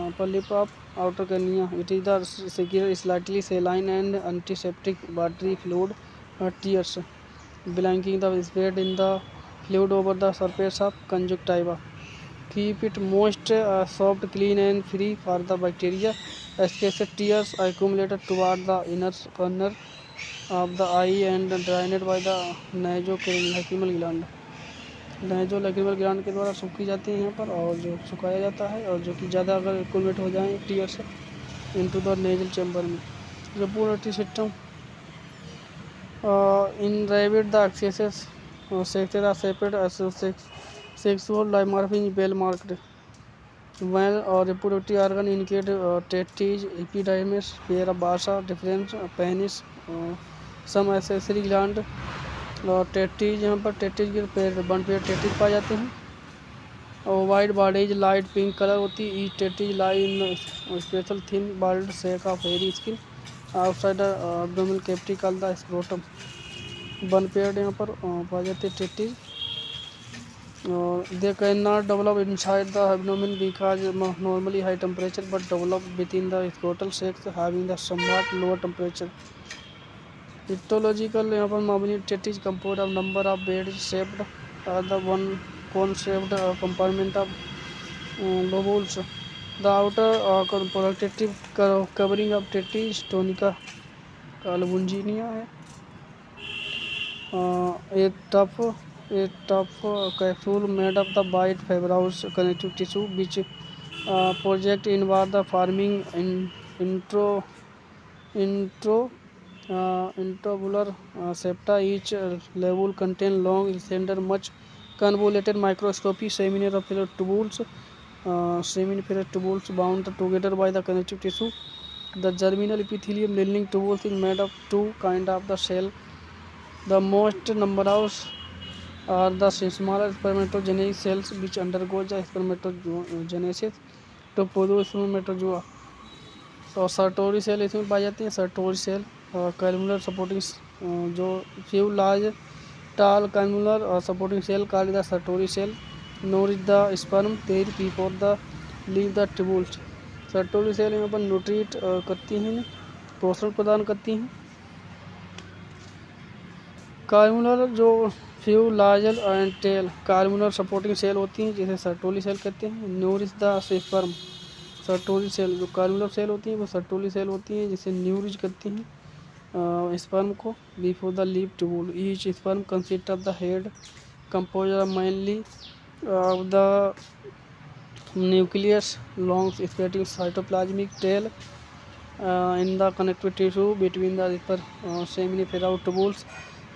upper lip of outer cornea. It is the secure slightly सेलाइन and antiseptic watery fluid tears blanking the spread in the fluid over the surface of conjunctiva. Keep it moist, soft, clean and free for the bacteria. Escaped tears accumulated toward the inner corner of the eye and drained by the nasolacrimal gland. nasolacrimal gland के द्वारा सूखी जाती है यहाँ पर, और जो सुखाया जाता है, और जो कि ज़्यादा अगर एक्यूमुलेट हो जाए tears into the nasal chamber में। Respiratory system in rabbit the accesses sexes are separate as sexual dimorphism is well marked. Male or reproductive organ indicate testes, epidermis, pair of bursa, difference, penis, some accessory gland और टेस्टिज, यहाँ पर टेस्टिज के पेड़ वन पेयर टेस्टिज पाए जाते हैं और white bodies light pink colour होती है। Each testes lie in special thin walled sac of hairy skin outside abdominal cavity called the scrotum. One paired यहाँ पर पाई जाती है testes. They can not develop inside the abdomen because normally high temperature but develop within the scrotal sacs having the somewhat lower temperature. Histological यहाँ पर मामूली testes compose of number of bed shaped the one cone-shaped compartment of lobules. The outer protective covering of tetrae tonica calvunginia है. A tough capsule made of the white fibrous connective tissue which project inward the forming intro intraovular septa. Each lobule contain long slender much convoluted microscopic seminiferous tubules bound together by the connective tissue. The germinal epithelium lining tubules is made of two kinds of the cell. The most numerous are the smaller spermatogenetic cells which undergo the spermatogenesis to produce spermatozoa. तो सर्टोरी सेल इसमें पाई जाती है. सर्टोरी सेल कैलमुलर सपोर्टिंग जो फ्यू लार्ज टाल कैलमुलर और supporting cell called the Sertoli cell nourish the sperm तेज before the leave the tubules. Sertoli cell यहाँ पर न्यूट्रिएंट करती हैं, पोषण प्रदान करती हैं. कैलमुलर जो few large and tail columnar supporting cell होती हैं जिसे सर्टोरी सेल कहते हैं. Nourish the sperm Sertoli cell जो कैलमुलर सेल होती हैं वो सर्टोरी सेल होती हैं जिसे न्यूरिश करती हैं स्पर्म को before the leave tubule. Each sperm consist of the head composed mainly of the nucleus long spreading cytoplasmic tail in the connective tissue between the upper seminiferous tubules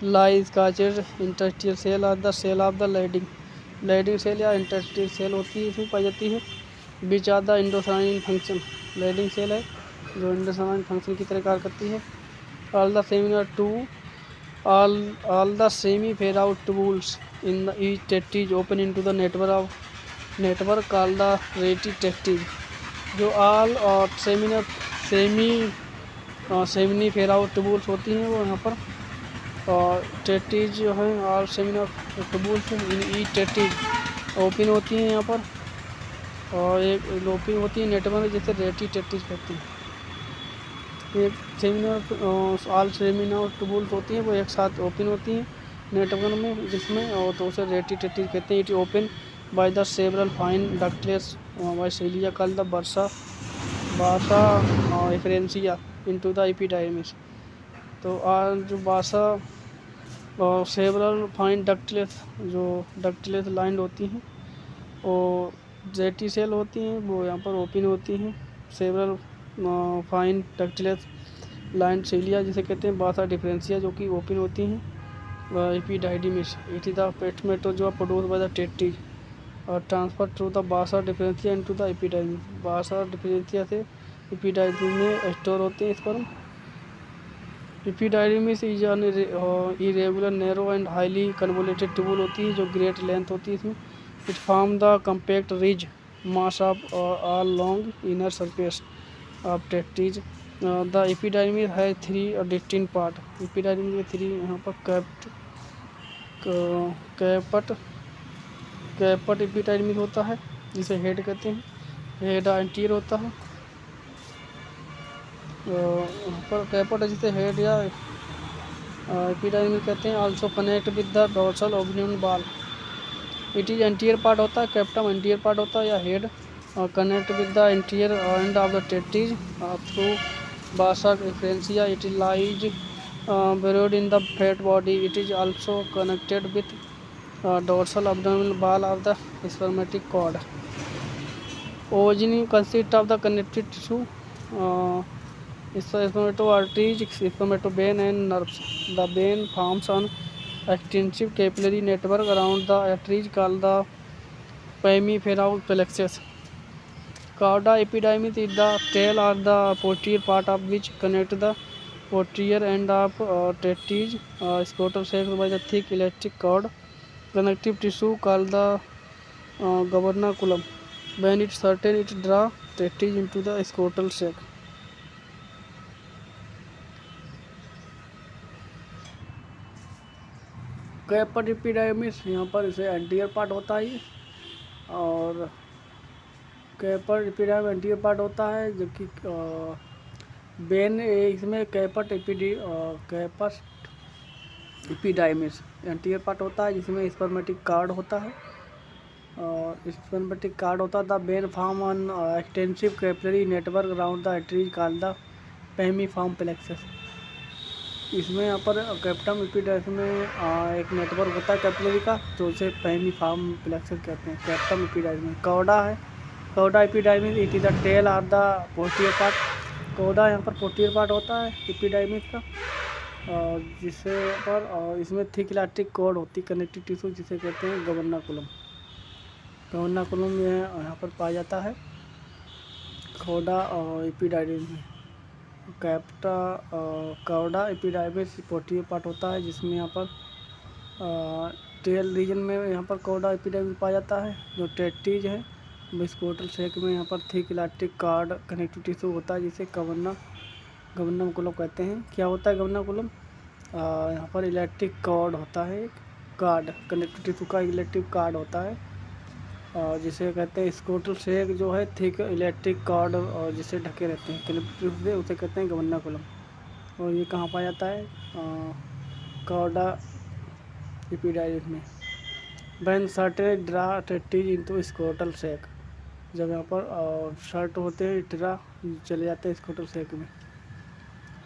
lies cauched interstitial cell or the cell of the leading cell या interstitial cell होती है, इसमें पाई जाती है. which are the endocrine function leading cell है जो endocrine function की तरह कार्य करती है. all the seminiferous tubules in the each tetrage open into the network called the rete tetrage. जो all और सेमिनिफेराउस ट्यूबुल्स होती हैं वो यहाँ पर और टेट्रीज जो है all seminiferous tubules in each testes open होती हैं यहाँ पर और एक ओपन होती है नेटवर्क जिसे रेटी टेट्रीज कहते हैं. एक सेमिनिफेराउस ऑल सेमिनिफेराउस ट्यूबुल्स होती हैं वो एक साथ ओपन होती हैं नेटवर्क में जिसमें और तो उसे रेटी टेट्रीज कहते हैं. It open by the several fine ductless bye Celia called the vasa deferentia into the epidermis. तो जो बासा और सेवरल फाइन डक्टलेस जो डक्टलेस लाइन होती हैं और जेटी सेल होती हैं वो यहाँ पर ओपन होती हैं. सेवरल फाइन डक्टलेस लाइन सेलिया जिसे कहते हैं बासा डिफरेंशिया जो कि ओपन होती हैं epididymis. It is the spermatozoa produced by the testes और transfer through the vasa deferentia into the epididymis. Vasa deferentia से एपिडाइडिमिस में स्टोर होते हैं sperm. Epididymis is an irregular narrow and highly convoluted tubule होती है जो ग्रेट लेंथ होती है इसमें. It form the compact ridge mass of all long inner surface of testes. The epididymis है 3 डिस्टिंक्ट पार्ट. एपिडाइडिमिस में 3 यहाँ पर कैपट एपिडाइडिमिस होता है जिसे हेड कहते हैं. हेड एंटीरियर होता है पर कैपट जिसे हेड या एपिडाइडिमिस कहते हैं. Also connect with the dorsal ओब्लिन wall. It is anterior part होता है. कैप्टम एंटीरियर पार्ट होता है या head connect with the anterior end of the testes through vasa deferentia. It lies buried in the fat body. It is also connected with dorsal abdominal wall of the spermatic cord. Oogyne consists of the connective tissue, spermatoarteries, spermatovein and nerves. The vein forms an extensive capillary network around the arteries called the pemiferous plexus. Cauda epididymis is the tail or the posterior part of which connect the posterior end of tetrage scrotal sac by the thick elastic cord. Connective tissue called the gubernaculum. When it certain, it draw tetrage into the scrotal sac. कैपट epididymis यहाँ पर इसे एंटीरियर पार्ट होता है और कैपट एपिडाइमिस एंटीरियर पार्ट होता है जबकि बेन इसमें कैपट एपिडाइमिस एंटीरियर पार्ट होता है जिसमें स्पर्मेटिक कार्ड होता है और स्पर्मेटिक कार्ड होता था vein form on extensive capillary network around the arteries called the pampiniform plexus. इसमें यहाँ पर कैप्टम एपिडाइमिस में एक नेटवर्क होता है कैपिलरी का, तो उसे पेमिफॉर्म प्लेक्सस कहते हैं। कैप्टम एपिडाइमिस कौड़ा है, cauda epididymis it is the tail or the posterior part. Cauda यहाँ पर पोस्टीरियर पार्ट होता है एपिडाइमिस का, जिससे पर इसमें थिक इलास्टिक कॉर्ड होती है कनेक्टिव टिश्यू, जिसे कहते हैं गवर्नाकुलम। गवर्नाकुलम यहाँ पर पाया जाता है कौड़ा एपिडाइमिस में। कौड़ा एपिडाइमिस पोस्टीरियर पार्ट होता है, जिसमें यहाँ पर टेल रीजन में यहाँ पर कौड़ा एपिडाइमिस पाया जाता है। जो टेट्रीज है बिस्कोटल शेक में यहाँ पर thick elastic card connective tissue होता है, जिसे गवर्नाकुलम कहते हैं। क्या होता है गवर्नाकुलम? यहाँ पर इलेक्ट्रिक कार्ड होता है, एक कार्ड कनेक्टिव टिश्यू का इलेक्ट्रिक कार्ड होता है, जिसे कहते हैं स्कोटल शेक जो है थिक इलेक्ट्रिक कार्ड और जिसे ढके रहते हैं कनेक्टिव टिश्यू से, उसे कहते हैं गवर्नाकुलम। और ये कहाँ पाया जाता है? कौड़ा एपिडाइमिस में। When certain draw testes into scrotal sac, जब यहाँ पर शर्ट होते हैं इटरा चले जाते हैं स्कोटल शेक में।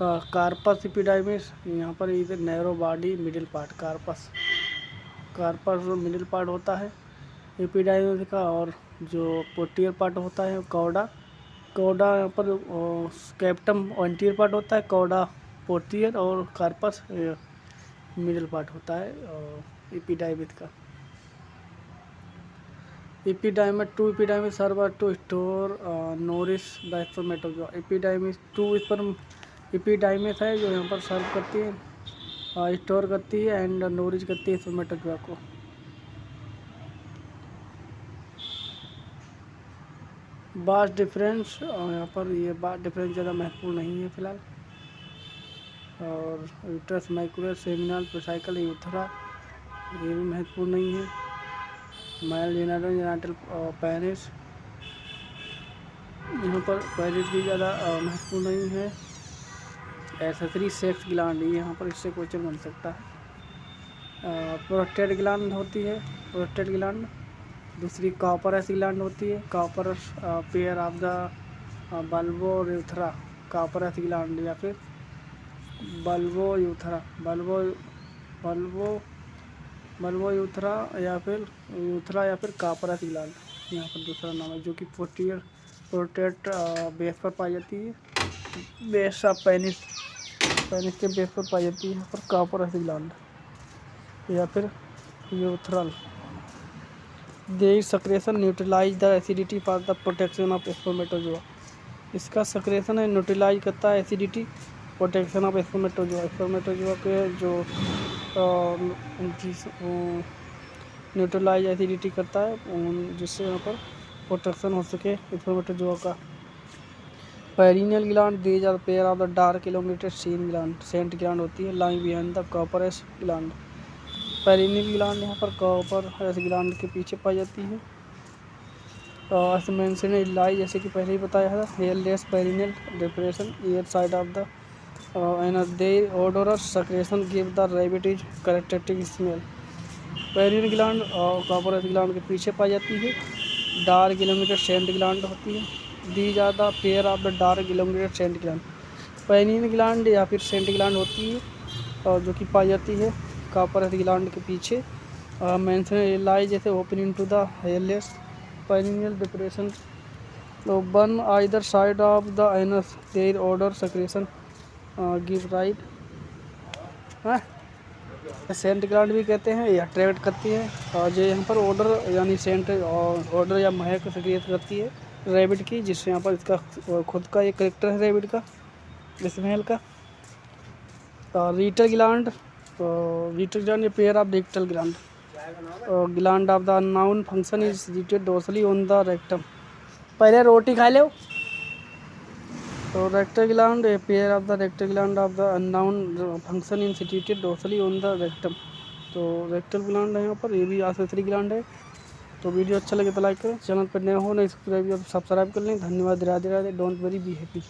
कार्पस एपिडाइमिस यहाँ पर इधर narrow body middle part, corpus middle part होता है एपिडाइमिस का, और जो पोस्टीरियर पार्ट होता है कौड़ा यहाँ पर कैप्टम एंटीरियर पार्ट होता है, कौड़ा पोस्टीरियर, और कार्पस मिडिल पार्ट होता है एपिडाइमिस का। Epididymis to epididymis serve to store nourish the spermatozoa. Epididymis to epididymis है जो यहाँ पर सर्व करती है, स्टोर करती है एंड नोरिश करती है स्पर्मेटोजोआ को। बास डिफरेंस यहाँ पर ये बास डिफरेंस ज़्यादा महत्वपूर्ण नहीं है फिलहाल। और यूट्रस माइक्रोवेव सेमिनल प्रोसाइकल यूथरा ये भी महत्वपूर्ण नहीं है। माइल जेनाटल पेनिस यहाँ पर पेनिस भी ज़्यादा महत्वपूर्ण नहीं है। एक्सेसरी सेक्स ग्लैंड यहाँ पर इससे क्वेश्चन बन सकता है। प्रोस्टेट ग्लैंड होती है, प्रोस्टेट ग्लैंड। दूसरी कॉपरस ग्लैंड होती है, कॉपरस पेयर ऑफ द बल्बोयूथरा, कॉपरस ग्लैंड या फिर बल्बोयूथरा, बल्बोयूथरा या फिर यूथरा या फिर कॉपरस ग्लैंड यहाँ पर दूसरा नाम है, जो कि प्रोस्टेट बेस पर पाई जाती है, बेस ऑफ पेनिस के बेस पर पाई जाती है यहाँ पर कॉपरस ग्लैंड या फिर urethral. They secretion neutralize the acidity for the protection of spermatozoa. इसका सक्रेशन है न्यूट्रलाइज करता है acidity, protection of spermatozoa. Spermatozoa के जो न्यूट्रलाइज एसिडिटी करता है, जिससे यहाँ पर प्रोटेक्शन हो सके स्पर्मेटोजोआ का। Perineal gland these are pair of the dark elongated scent gland होती है, lying behind the Cowper's gland. Perineal gland यहाँ पर कॉपरस ग्लैंड के पीछे पाई जाती है। एज मेंशन लाई, जैसे कि पहले ही बताया था, hairless perineal depression ear side of the anus, their odorous secretion give the rabbits characteristic smell. Perineal gland और कॉपरस ग्लैंड के पीछे पाई जाती है। डार्क इलोंगेटेड सेंट ग्लैंड होती है, these are the pair of the dark elongated scent gland. Perineal gland या फिर सेंट ग्लैंड होती है, और जो कि पाई जाती है कॉपरस ग्लैंड के पीछे। मेंशन लाई, जैसे open into the hairless perineal depression one either side of the anus, their odour secretion give right. Scent gland भी कहते हैं, या अट्रैक्ट करती है, और जो यहाँ पर ऑर्डर यानी सेंट ऑर्डर या महक सक्रियत करती है रैबिट की, जिससे यहाँ पर इसका खुद का एक करेक्टर है रैबिट का, स्मेल का। रीटल ग्लैंड या pair of rectal gland, gland of the unknown function is situated dorsally on the rectum. पहले रोटी खा लो। तो rectal gland pair of the rectal gland of the unknown function in situated dorsally on the rectum. तो रेक्टल ग्लैंड है यहाँ पर, ये भी एक्सेसरी ग्लैंड है। तो वीडियो अच्छा लगे तो लाइक करें, चैनल पर नए हो नहीं सब्सक्राइब कर लें। धन्यवाद, Radhe Radhe, don't worry, be happy.